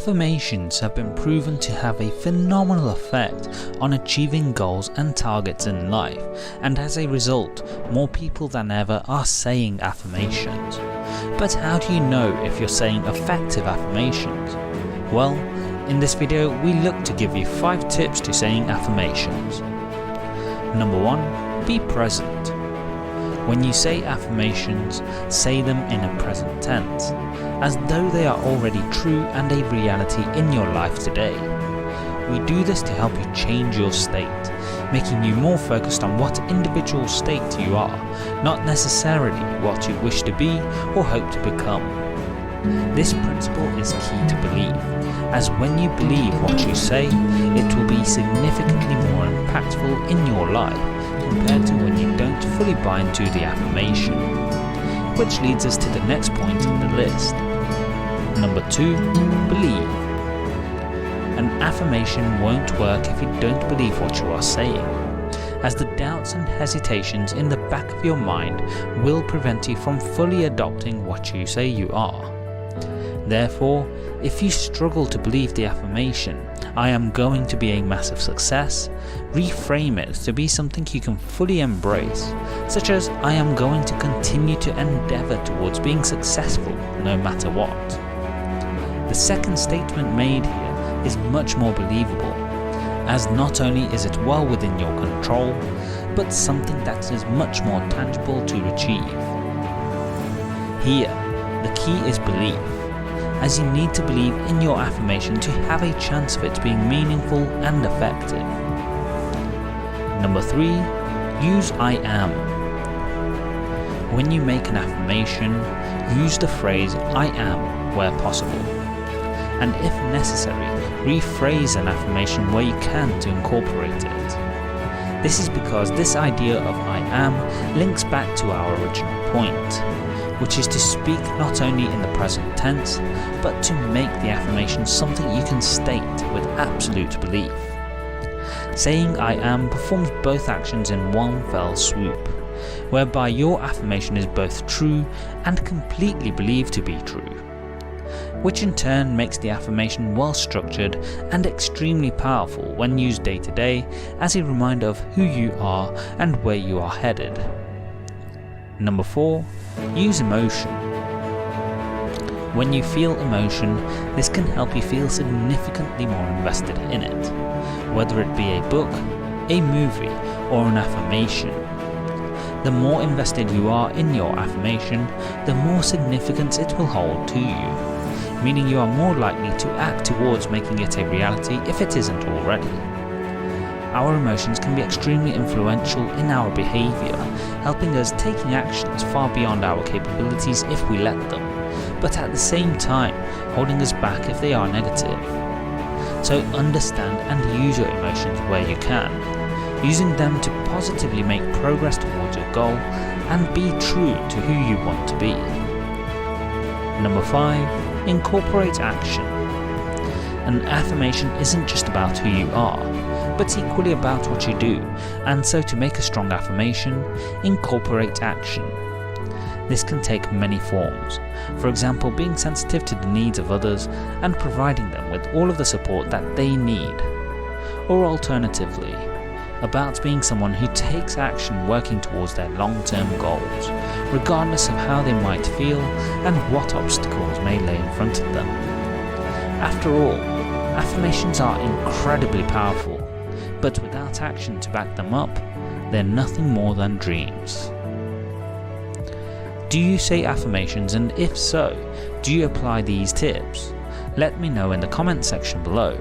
Affirmations have been proven to have a phenomenal effect on achieving goals and targets in life, and as a result, more people than ever are saying affirmations. But how do you know if you're saying effective affirmations? Well, in this video we look to give you 5 tips to saying affirmations. Number 1. Be present. When you say affirmations, say them in a present tense, as though they are already true and a reality in your life today. We do this to help you change your state, making you more focused on what individual state you are, not necessarily what you wish to be or hope to become. This principle is key to belief, as when you believe what you say, it will be significantly more impactful in your life compared to when you don't fully buy into the affirmation. Which leads us to the next point in the list. Number 2. Believe. An affirmation won't work if you don't believe what you are saying, as the doubts and hesitations in the back of your mind will prevent you from fully adopting what you say you are. Therefore, if you struggle to believe the affirmation, I am going to be a massive success, reframe it to be something you can fully embrace, such as I am going to continue to endeavour towards being successful no matter what. The second statement made here is much more believable, as not only is it well within your control, but something that is much more tangible to achieve. Here, the key is belief, as you need to believe in your affirmation to have a chance of it being meaningful and effective. Number 3. Use I am. When you make an affirmation, use the phrase I am where possible, and if necessary, rephrase an affirmation where you can to incorporate it. This is because this idea of I am links back to our original point, which is to speak not only in the present tense, but to make the affirmation something you can state with absolute belief. Saying I am performs both actions in one fell swoop, whereby your affirmation is both true and completely believed to be true, which in turn makes the affirmation well structured and extremely powerful when used day to day as a reminder of who you are and where you are headed. Number 4. Use emotion. When you feel emotion, this can help you feel significantly more invested in it, whether it be a book, a movie, or an affirmation. The more invested you are in your affirmation, the more significance it will hold to you, meaning you are more likely to act towards making it a reality if it isn't already. Our emotions can be extremely influential in our behaviour, helping us taking actions far beyond our capabilities if we let them, but at the same time holding us back if they are negative. So understand and use your emotions where you can, using them to positively make progress towards your goal and be true to who you want to be. Number 5. Incorporate action. An affirmation isn't just about who you are, but equally about what you do, and so to make a strong affirmation, incorporate action. This can take many forms, for example being sensitive to the needs of others and providing them with all of the support that they need, or alternatively, about being someone who takes action working towards their long-term goals, regardless of how they might feel and what obstacles may lay in front of them. After all, affirmations are incredibly powerful, but without action to back them up, they're nothing more than dreams. Do you say affirmations, and if so, do you apply these tips? Let me know in the comment section below.